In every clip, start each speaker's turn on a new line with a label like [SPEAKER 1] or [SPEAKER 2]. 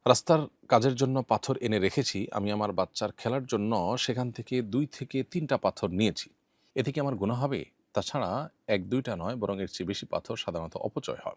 [SPEAKER 1] রাস্তার কাজের জন্য পাথর এনে রেখেছি। আমি আমার বাচ্চার খেলার জন্য সেখান থেকে ২ থেকে ৩ টা পাথর নিয়েছি। এতে কি আমার গুনাহ হবে? তাছাড়া ১-২ টা নয়, বরং এর চেয়ে বেশি পাথর সাধারণত অপচয় হয়।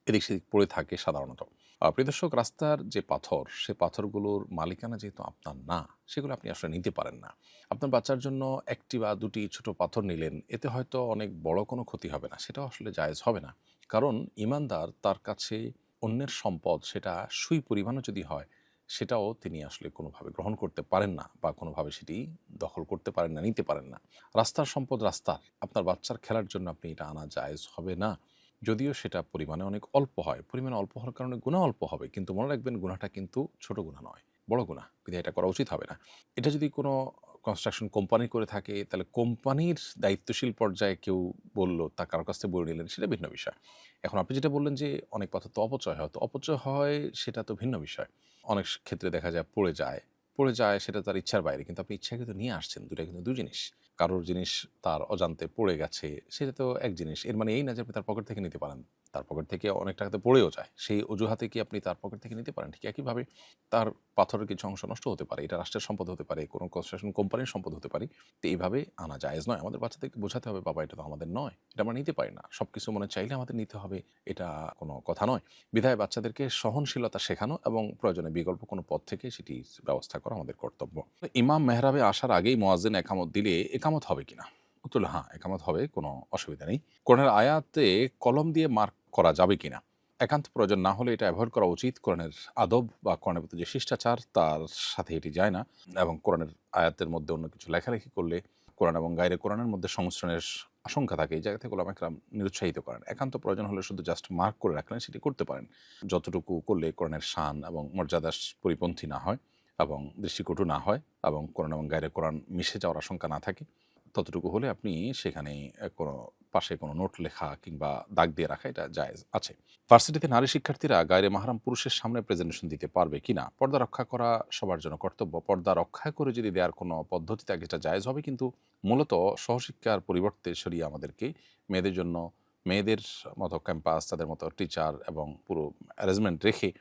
[SPEAKER 1] এদিক সেদিক পড়ে থাকে সাধারণত। প্রিয় দর্শক, রাস্তার যে পাথর, সে পাথরগুলোর মালিকানা যেহেতু আপনার না, সেগুলো আপনি আসলে নিতে পারেন না। আপনার বাচ্চার জন্য ১ টি বা ২ টি ছোট পাথর নিলেন, এতে হয়তো অনেক বড় কোনো ক্ষতি হবে না। সেটাও আসলে জায়েজ হবে না। কারণ ঈমানদার তার কাছে অন্যের সম্পদ সেটা সুই পরিমাণও যদি হয়, সেটাও তিনি আসলে কোনোভাবে গ্রহণ করতে পারেন না বা কোনোভাবে সেটি দখল করতে পারেন না, নিতে পারেন না। রাস্তার সম্পদ রাস্তার। আপনার বাচ্চার খেলার জন্য আপনি এটা আনা জায়েজ হবে না। যদিও সেটা পরিমাণে অনেক অল্প হয়। পরিমাণে অল্প হওয়ার কারণে গুনাহ অল্প হবে। কিন্তু মনে রাখবেন, গুনাহটা কিন্তু ছোট গুনাহ নয়, বড় গুনাহ। বিধায় এটা করা উচিত হবে না। এটা যদি কোনো কনস্ট্রাকশন কোম্পানি করে থাকে, তাহলে কোম্পানির দায়িত্বশীল পর্যায়ে কেউ বলল, তা কারো কাছ থেকে বলে নিলেন, সেটা ভিন্ন বিষয়। এখন আপনি যেটা বললেন যে অনেক পাথর তো অপচয় হয়। তো অপচয় হয় সেটা তো ভিন্ন বিষয়। অনেক ক্ষেত্রে দেখা যায় পড়ে যায়। পড়ে যায় সেটা তার ইচ্ছার বাইরে। কিন্তু আপনি ইচ্ছাকৃত নিয়ে আসছেন। ২ টা কিন্তু ২ জিনিস। কারোর জিনিস তার অজান্তে পড়ে গেছে, সেটা তো এক জিনিস। এর মানে এই না যে আপনি তার পকেট থেকে নিতে পারেন। তার পকেট থেকে অনেক টাকা তো পড়েও যায়। সেই অজুহাতে কি আপনি তার পকেট থেকে নিতে পারেন? ঠিক একইভাবে তার পাথরের কিছু অংশ নষ্ট হতে পারে। এটা রাষ্ট্রের সম্পদ হতে পারে, কোনো কনস্ট্রাকশন কোম্পানির সম্পদ হতে পারে। তো এইভাবে আনা জায়েজ নয়। আমাদের বাচ্চাদেরকে বোঝাতে হবে, বাবা এটা তো আমাদের নয়। এটা আমরা নিতে পারি না। সবকিছু মনে চাইলে আমাদের নিতে হবে, এটা কোনো কথা নয়। বিধায় বাচ্চাদেরকে সহনশীলতা শেখানো এবং প্রয়োজনে বিকল্প কোনো পথ থেকে সেটির ব্যবস্থা করা আমাদের কর্তব্য। ইমাম মেহরাবে আসার আগেই মুয়াজ্জিন একামত দিলে একামত হবে কিনা? উত্তর হলো হ্যাঁ, একামত হবে, কোনো অসুবিধা নেই। কোরআনের আয়াতে কলম দিয়ে মার্ক করা যাবে কিনা? একান্ত প্রয়োজন না হলে এটা এভয়েড করা উচিত। কোরআনের আদব বা কোরআনের প্রতি যে শিষ্টাচার, তার সাথে এটি যায় না। এবং কোরআনের আয়াতের মধ্যে অন্য কিছু লেখালেখি করলে কোরআন এবং গায়রে কোরআনের মধ্যে সংমিশ্রণের আশঙ্কা থাকে। এই জায়গা থেকে ওলামা কেরাম নিরুৎসাহিত করেন। একান্ত প্রয়োজন হলে শুধু জাস্ট মার্ক করে রাখলেন, সেটি করতে পারেন। যতটুকু করলে কোরআনের শান এবং মর্যাদার পরিপন্থী না হয় এবং দৃষ্টিকটু না হয় এবং কোরআন এবং গায়রে কোরআন মিশে যাওয়ার আশঙ্কা না থাকে, ততটুকু হলে আপনি সেখানে কোনো পাশে কোনো নোট লেখা কিংবা দাগ দিয়ে রাখা, এটা জায়েজ আছে। ভার্সিটিতে নারী শিক্ষার্থীরা গায়রে মাহরাম পুরুষের সামনে প্রেজেন্টেশন দিতে পারবে কিনা? পর্দা রক্ষা করা সবার জন্য কর্তব্য। পর্দা রক্ষা করে যদি দেওয়ার কোনো পদ্ধতি থাকে, এটা জায়েজ হবে। কিন্তু মূলত সহশিক্ষার পরিবর্তে শরিয়া আমাদেরকে মেয়েদের জন্য, মেয়েদের মতো ক্যাম্পাস, তাদের মতো টিচার এবং পুরো অ্যারেঞ্জমেন্ট রেখে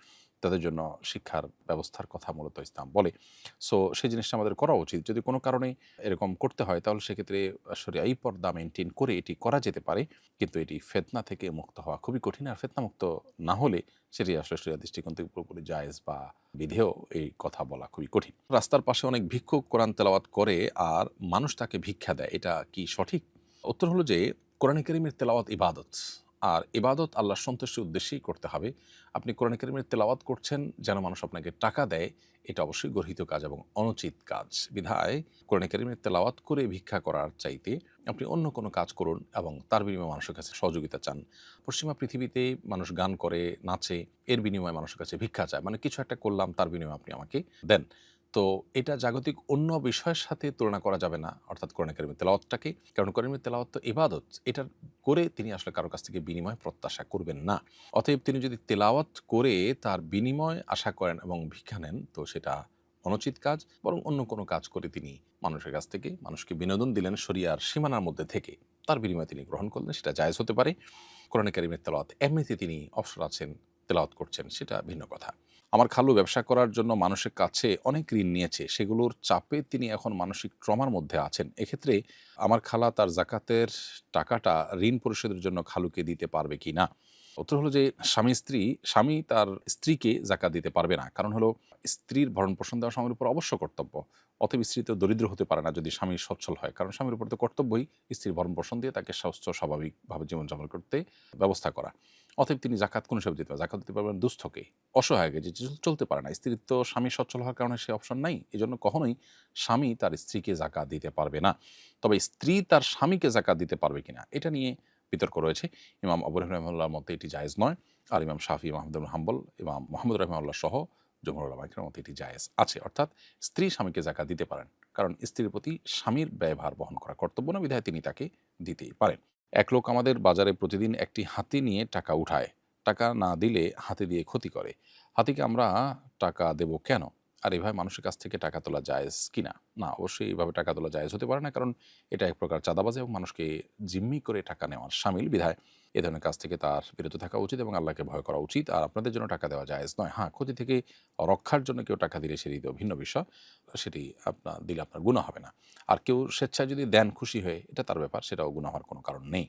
[SPEAKER 1] তাদের জন্য শিক্ষার ব্যবস্থার কথা মূলত ইসলাম বলে। সো সেই জিনিসটা আমাদের করা উচিত। যদি কোনো কারণে এরকম করতে হয়, তাহলে সেক্ষেত্রে শরিয়াই পর্দা মেইনটেইন করে এটি করা যেতে পারে। কিন্তু এটি ফিতনা থেকে মুক্ত হওয়া খুবই কঠিন। আর ফিতনা মুক্ত না হলে সেটি আসলে শরিয়া দৃষ্টিকোণ থেকে পুরোপুরি জায়েজ বা বিধেয়, এই কথা বলা খুবই কঠিন। রাস্তার পাশে অনেক ভিক্ষুক কোরআন তেলাওয়াত করে আর মানুষ তাকে ভিক্ষা দেয়, এটা কি সঠিক? উত্তর হলো যে, কোরআনে কারীমের তেলাওয়াত ইবাদত। আর ইবাদত আল্লাহর সন্তুষ্টির উদ্দেশ্যেই করতে হবে। আপনি কোরআনে কারীমের তেলাওয়াত করছেন যেন মানুষ আপনাকে টাকা দেয়, এটা অবশ্যই গর্হিত কাজ এবং অনুচিত কাজ। বিধায় কোরআনে কারীমের তেলাওয়াত করে ভিক্ষা করার চাইতে আপনি অন্য কোনো কাজ করুন এবং তার বিনিময়ে মানুষের কাছে সহযোগিতা চান। পশ্চিমা পৃথিবীতে মানুষ গান করে, নাচে, এর বিনিময়ে মানুষের কাছে ভিক্ষা চায়। মানে কিছু একটা করলাম, তার বিনিময়ে আপনি আমাকে দেন। তো এটা জাগতিক অন্য বিষয়ের সাথে তুলনা করা যাবে না, অর্থাৎ কোরআনে কারীমের তেলাওয়াতটাকে। কারণ কারীমের তেলাওয়াত তো ইবাদত। এটার করে তিনি আসলে কারো কাছ থেকে বিনিময় প্রত্যাশা করবেন না। অতএব তিনি যদি তেলাওয়াত করে তার বিনিময় আশা করেন এবং ভিক্ষা নেন, তো সেটা অনুচিত কাজ। বরং অন্য কোনো কাজ করে তিনি মানুষের কাছ থেকে মানুষকে বিনোদন দিলেন শরিয়ার সীমানার মধ্যে থেকে, তার বিনিময়ে তিনি গ্রহণ করলেন, সেটা জায়েজ হতে পারে। কোরআনে কারীমের তেলাওয়াত এমনিতে তিনি অবসর আছেন, তেলাওয়াত করছেন, সেটা ভিন্ন কথা। আমার খালু ব্যবসা করার জন্য মানুষের কাছে অনেক ঋণ নিয়েছে। সেগুলোর চাপে তিনি এখন মানসিক ট্রমার মধ্যে আছেন। এক্ষেত্রে আমার খালা তার যাকাতের টাকাটা ঋণ পরিশোধের জন্য খালুকে দিতে পারবে কিনা? উত্তর হলো যে, স্বামী তার স্ত্রীকে যাকাত দিতে পারবে না। কারণ হলো, স্ত্রীর ভরণ-পোষণ দেওয়া স্বামীর উপর অবশ্য কর্তব্য। অতএব স্ত্রী তো দরিদ্র হতে পারে না যদি স্বামী সচ্ছল হয়। কারণ স্বামীর উপর তো কর্তব্যই স্ত্রীর ভরণ-পোষণ দিয়ে তাকে সুস্থ স্বাভাবিকভাবে জীবনযাপন করতে ব্যবস্থা করা। অতএব তিনি জাকাত কোন হিসাবে দিতে পারবেন? জাকাত দিতে পারবেন দুস্থকে, অসহায়কে, যে চলতে পারে না। স্ত্রীর তো স্বামী সচ্ছল হওয়ার কারণে সে অপশন নাই। এজন্য কখনোই স্বামী তার স্ত্রীকে জাকাত দিতে পারবে না। তবে স্ত্রী তার স্বামীকে জাকাত দিতে পারবে কিনা, এটা নিয়ে বিতর্ক রয়েছে। ইমাম আবু হানিফা রাহিমাহুল্লাহর মতে এটি জায়েজ নয়। আর ইমাম শাফি, ইমাম আহমদ ইবনে হাম্বল, ইমাম মুহাম্মদ রাহিমাহুল্লাহ সহ জমহুর উলামা ইকরামের মতে এটি জায়েজ আছে। অর্থাৎ স্ত্রী স্বামীকে জাকাত দিতে পারেন। কারণ স্ত্রীর প্রতি স্বামীর ব্যয়ভার বহন করা কর্তব্য না, বিধায় তিনি তাকে দিতেই পারেন। এক লোক আমাদের বাজারে প্রতিদিন একটি হাতি নিয়ে টাকা উঠায়। টাকা না দিলে হাতি দিয়ে ক্ষতি করে। হাতিকে আমরা টাকা দেব কেন? আর এভাবে মানুষের কাছ থেকে টাকা তোলা জায়েজ কিনা? না, অবশ্যই এভাবে টাকা তোলা জায়েজ হতে পারে না, কারণ এটা এক প্রকার চাঁদাবাজি এবং মানুষকে জিম্মি করে টাকা নেওয়ার শামিল। বিধায় এ ধরনের কাজ থেকে তার বিরত থাকা উচিত এবং আল্লাহকে ভয় করা উচিত। আর আপনাদের জন্য টাকা দেওয়া জায়েজ নয়। হ্যাঁ, ক্ষতি থেকে রক্ষার জন্য কেউ টাকা দিলে সেটি তো ভিন্ন বিষয়। সেটি দিলে আপনার গুনাহ হবে না। আর কেউ স্বেচ্ছায় যদি দেন খুশি হয়ে, এটা তার ব্যাপার, সেটাও গুনাহ হওয়ার কোনো কারণ নেই।